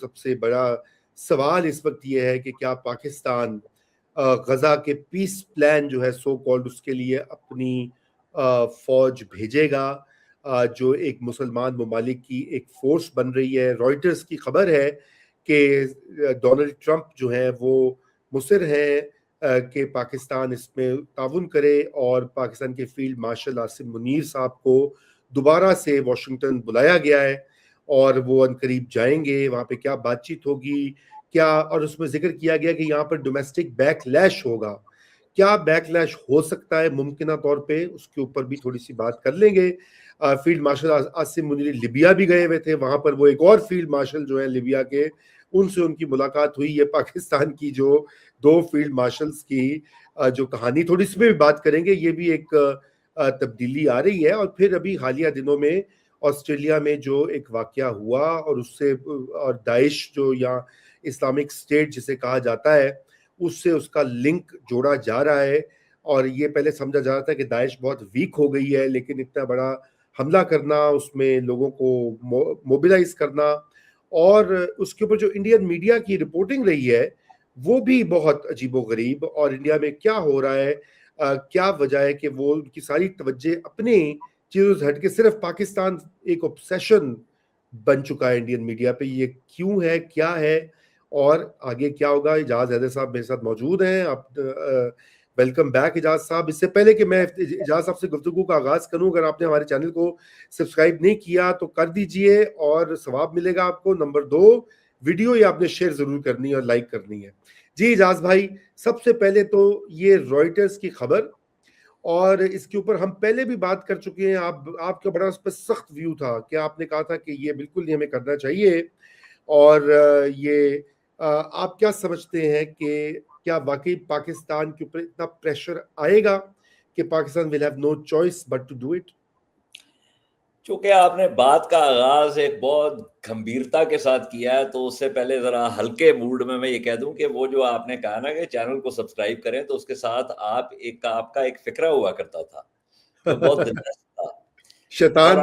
سب سے بڑا سوال اس وقت یہ ہے کہ کیا پاکستان غزہ کے پیس پلان جو ہے سو کالڈ اس کے لیے اپنی فوج بھیجے گا، جو ایک مسلمان ممالک کی ایک فورس بن رہی ہے۔ رائٹرز کی خبر ہے کہ ڈونلڈ ٹرمپ جو ہیں وہ مصر ہیں کہ پاکستان اس میں تعاون کرے، اور پاکستان کے فیلڈ مارشل عاصم منیر صاحب کو دوبارہ سے واشنگٹن بلایا گیا ہے، اور وہ عنقریب جائیں گے۔ وہاں پہ کیا بات چیت ہوگی، کیا، اور اس میں ذکر کیا گیا کہ یہاں پر ڈومیسٹک بیک لیش ہوگا، کیا بیک لیش ہو سکتا ہے ممکنہ طور پہ، اس کے اوپر بھی تھوڑی سی بات کر لیں گے۔ Field marshal Asim Munir Libya بھی گئے ہوئے تھے، وہاں پر وہ ایک اور فیلڈ مارشل جو ہے لیبیا کے، ان سے ان کی ملاقات ہوئی۔ یہ پاکستان کی جو دو فیلڈ مارشلز کی جو کہانی، تھوڑی سی بھی بات کریں گے۔ یہ بھی ایک تبدیلی آ رہی ہے۔ اور پھر ابھی حالیہ دنوں میں آسٹریلیا میں جو ایک واقعہ ہوا، اور اس سے، اور داعش جو یا اسلامک اسٹیٹ جسے کہا جاتا ہے، اس سے اس کا لنک جوڑا جا رہا ہے۔ اور یہ پہلے سمجھا جا رہا تھا کہ داعش بہت ویک ہو گئی ہے، لیکن اتنا بڑا حملہ کرنا، اس میں لوگوں کو موبلائز کرنا، اور اس کے اوپر جو انڈین میڈیا کی رپورٹنگ رہی ہے وہ بھی بہت عجیب و غریب۔ اور انڈیا میں کیا ہو رہا ہے، کیا وجہ ہے کہ وہ ان کی ساری توجہ اپنی چیزوں سے ہٹ کے صرف پاکستان ایک obsession بن چکا ہے انڈین میڈیا پہ، یہ کیوں ہے، کیا ہے، اور آگے کیا ہوگا؟ اجاز حیدر صاحب میرے ساتھ موجود ہیں۔ آپ ویلکم بیک اجاز صاحب۔ اس سے پہلے کہ میں اجاز صاحب سے گفتگو کا آغاز کروں، اگر آپ نے ہمارے چینل کو سبسکرائب نہیں کیا تو کر دیجئے، اور ثواب ملے گا آپ کو۔ نمبر 2، ویڈیو یہ آپ نے شیئر ضرور کرنی ہے اور لائک کرنی ہے۔ جی اجاز بھائی، سب سے پہلے تو یہ رائٹرز کی خبر، اور اس کے اوپر ہم پہلے بھی بات کر چکے ہیں، آپ کا بڑا اس پہ سخت ویو تھا کہ آپ نے کہا تھا کہ یہ بالکل نہیں ہمیں کرنا چاہیے۔ اور یہ آپ کیا سمجھتے ہیں کہ کیا واقعی پاکستان کے اوپر اتنا پریشر آئے گا کہ Pakistan will have no choice but to do it؟ چونکہ آپ نے بات کا آغاز ایک بہت گمبھیرتا کے ساتھ کیا ہے، تو اس سے پہلے ذرا ہلکے موڈ میں یہ کہہ دوں کہ وہ جو آپ نے کہا نا کہ چینل کو سبسکرائب کریں، تو اس کے ساتھ آپ کا ایک فکرہ ہوا کرتا تھا جو بہت دلچسپ تھا۔ اور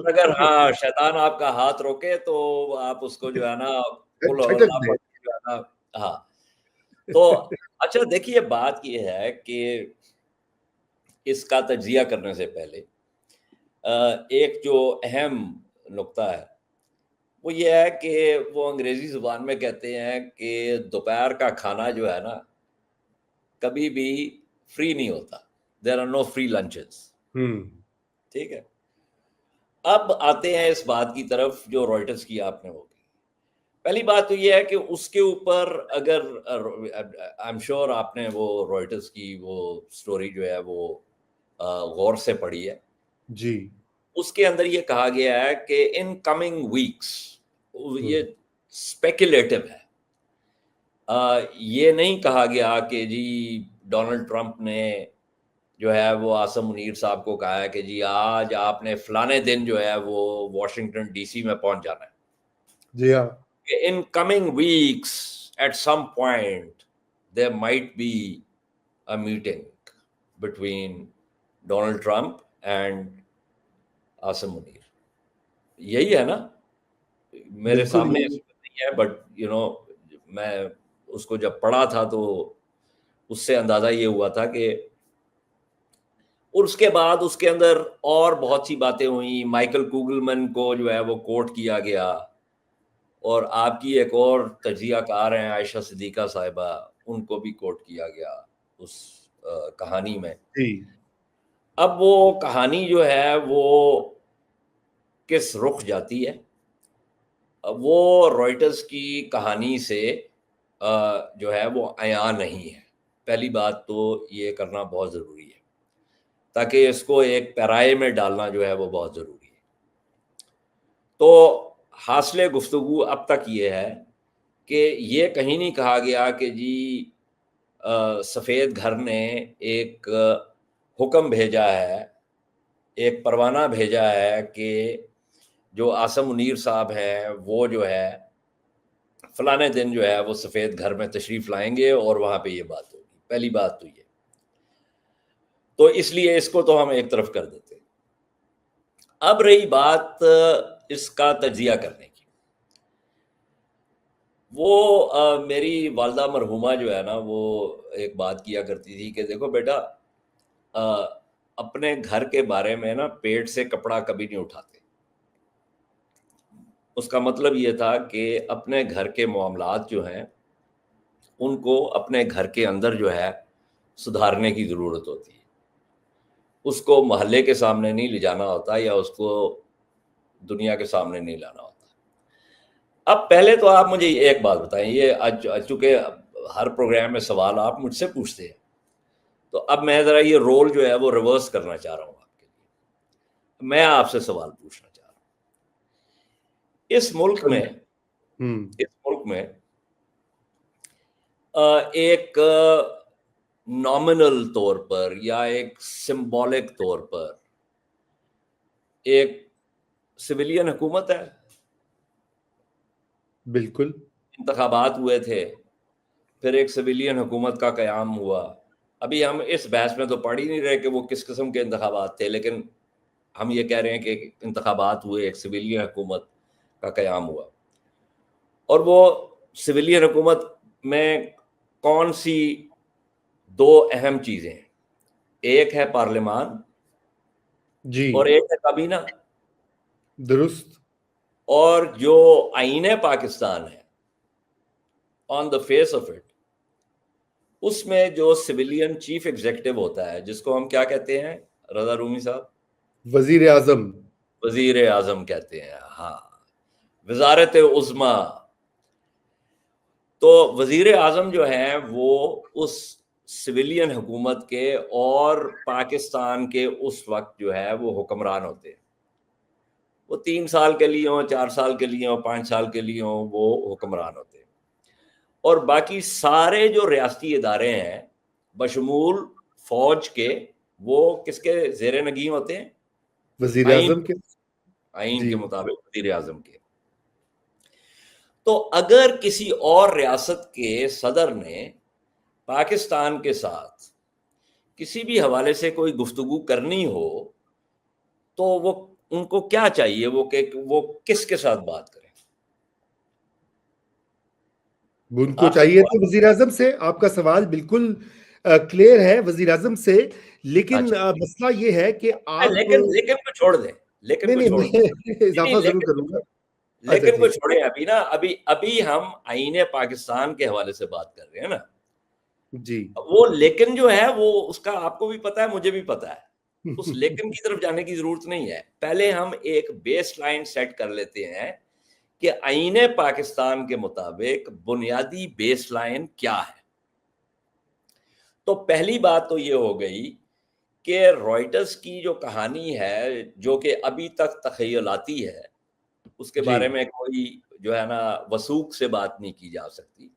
اگر شیطان آپ کا ہاتھ روکے تو آپ اس کو جو ہے نا قل هو اللہ پڑھ کے جو ہے نا، ہاں۔ تو اچھا دیکھیے، بات یہ ہے کہ اس کا تجزیہ کرنے سے پہلے ایک جو اہم نقطہ ہے وہ یہ ہے کہ وہ انگریزی زبان میں کہتے ہیں کہ دوپہر کا کھانا جو ہے نا کبھی بھی فری نہیں ہوتا، there are no free lunches. ٹھیک ہے، اب آتے ہیں اس بات کی طرف جو رائٹرز کی آپ نے ہوگی۔ پہلی بات تو یہ ہے کہ اس کے اوپر اگر آئی ایم شیور آپ نے وہ رائٹرز کی وہ سٹوری جو ہے وہ غور سے پڑھی ہے جی۔ اس کے اندر یہ کہا گیا ہے کہ ان کمنگ ویکس، یہ اسپیکولیٹو ہے، یہ نہیں کہا گیا کہ جی ڈونلڈ ٹرمپ نے جو ہے وہ عاصم منیر صاحب کو کہا ہے کہ جی آج آپ نے فلانے دن جو ہے وہ واشنگٹن ڈی سی میں پہنچ جانا ہے۔ جی ہاں، in coming weeks at some point there might be a meeting between Donald Trump and Asim Munir۔ یہی ہے نا، میرے سامنے اس وقت نہیں ہے، بٹ میں اس کو جب پڑھا تھا تو اس سے اندازہ یہ ہوا تھا کہ، اور اس کے بعد اس کے اندر اور بہت سی باتیں ہوئیں۔ مائیکل کوگلمن کو جو ہے وہ کوٹ کیا گیا، اور آپ کی ایک اور تجزیہ کار ہیں عائشہ صدیقہ صاحبہ، ان کو بھی کوٹ کیا گیا اس کہانی میں۔ اب وہ کہانی جو ہے وہ کس رخ جاتی ہے، وہ رائٹرز کی کہانی سے جو ہے وہ عیاں نہیں ہے۔ پہلی بات تو یہ کرنا بہت ضروری ہے، تاکہ اس کو ایک پیرائے میں ڈالنا جو ہے وہ بہت ضروری ہے۔ تو حاصل گفتگو اب تک یہ ہے کہ یہ کہیں نہیں کہا گیا کہ جی سفید گھر نے ایک حکم بھیجا ہے، ایک پروانہ بھیجا ہے کہ جو عاصم منیر صاحب ہیں وہ جو ہے فلانے دن جو ہے وہ سفید گھر میں تشریف لائیں گے اور وہاں پہ یہ بات ہوگی۔ پہلی بات تو یہ، تو اس لیے اس کو تو ہم ایک طرف کر دیتے۔ اب رہی بات اس کا تجزیہ کرنے کی، وہ میری والدہ مرحومہ جو ہے نا وہ ایک بات کیا کرتی تھی کہ دیکھو بیٹا اپنے گھر کے بارے میں نا پیٹ سے کپڑا کبھی نہیں اٹھاتے. اس کا مطلب یہ تھا کہ اپنے گھر کے معاملات جو ہیں ان کو اپنے گھر کے اندر جو ہے سدھارنے کی ضرورت ہوتی ہے. اس کو محلے کے سامنے نہیں لے جانا ہوتا یا اس کو دنیا کے سامنے نہیں لانا ہوتا. اب پہلے تو آپ مجھے ایک بات بتائیں, یہ چونکہ ہر پروگرام میں سوال آپ مجھ سے پوچھتے ہیں تو اب میں ذرا یہ رول جو ہے وہ ریورس کرنا چاہ رہا ہوں آپ کے لیے. میں آپ سے سوال پوچھنا چاہ رہا ہوں. اس ملک میں ایک نامنل طور پر یا ایک سمبولک طور پر ایک سویلین حکومت ہے. بالکل. انتخابات ہوئے تھے, پھر ایک سویلین حکومت کا قیام ہوا. ابھی ہم اس بحث میں تو پڑھ ہی نہیں رہے کہ وہ کس قسم کے انتخابات تھے, لیکن ہم یہ کہہ رہے ہیں کہ انتخابات ہوئے, ایک سویلین حکومت کا قیام ہوا. اور وہ سویلین حکومت میں کون سی دو اہم چیزیں ہیں؟ ایک ہے پارلیمان جی اور ایک ہے کابینہ. درست. اور جو آئین پاکستان ہے آن دا فیس آف اٹ, اس میں جو سویلین چیف ایگزیکٹو ہوتا ہے جس کو ہم کیا کہتے ہیں رضا رومی صاحب؟ وزیر اعظم. وزیر اعظم کہتے ہیں, ہاں, وزارت عظمیٰ. تو وزیر اعظم جو ہیں وہ اس سویلین حکومت کے اور پاکستان کے اس وقت جو ہے وہ حکمران ہوتے ہیں. وہ 3 سال کے لیے ہوں, 4 سال کے لیے ہوں, 5 سال کے لیے ہوں, وہ حکمران ہوتے ہیں. اور باقی سارے جو ریاستی ادارے ہیں بشمول فوج کے, وہ کس کے زیر نگین ہوتے ہیں؟ وزیر اعظم کے. آئین جی. کے مطابق وزیر اعظم کے. تو اگر کسی اور ریاست کے صدر نے پاکستان کے ساتھ کسی بھی حوالے سے کوئی گفتگو کرنی ہو تو وہ ان کو کیا چاہیے, وہ کس کے ساتھ بات کریں؟ ان کو چاہیے تو وزیر اعظم سے. آپ کا سوال بالکل کلیئر ہے, وزیر اعظم سے. لیکن مسئلہ یہ ہے کہ آپ لیکن کو چھوڑ دیں, اضافہ ضرور کروں گا. لیکن کو چھوڑیں ابھی نا, ابھی ہم آئین پاکستان کے حوالے سے بات کر رہے ہیں نا. جی. وہ لیکن جو ہے وہ اس کا آپ کو بھی پتا ہے, مجھے بھی پتا ہے. اس لیکن کی طرف جانے کی ضرورت نہیں ہے. پہلے ہم ایک بیس لائن سیٹ کر لیتے ہیں کہ آئین پاکستان کے مطابق بنیادی بیس لائن کیا ہے. تو پہلی بات تو یہ ہو گئی کہ رائٹرز کی جو کہانی ہے جو کہ ابھی تک تخیلاتی ہے, اس کے بارے میں کوئی جو ہے نا وثوق سے بات نہیں کی جا سکتی.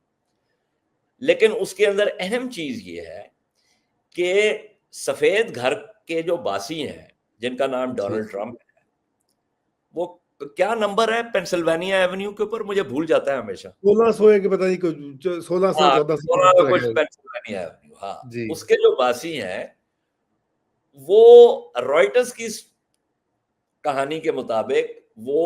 لیکن اس کے اندر اہم چیز یہ ہے کہ سفید گھر کے جو باسی ہیں جن کا نام ڈونلڈ ٹرمپ ہے, وہ کیا نمبر ہے پینسلوانیا ایونیو کے اوپر, مجھے بھول جاتا ہے ہمیشہ, 1600 ہے کہ پتہ نہیں 1600 1400 کچھ پینسلوانیا ایونیو. ہاں, جی. اس کے جو باسی ہیں وہ رائٹرز کی کہانی کے مطابق وہ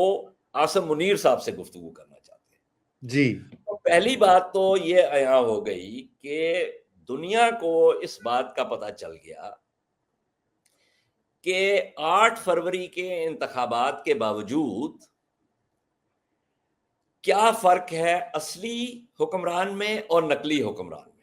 عاصم منیر صاحب سے گفتگو کرنا چاہتے ہیں. جی. تو پہلی بات تو یہ عیاں ہو گئی کہ دنیا کو اس بات کا پتہ چل گیا کہ 8 فروری کے انتخابات کے باوجود کیا فرق ہے اصلی حکمران میں اور نقلی حکمران میں.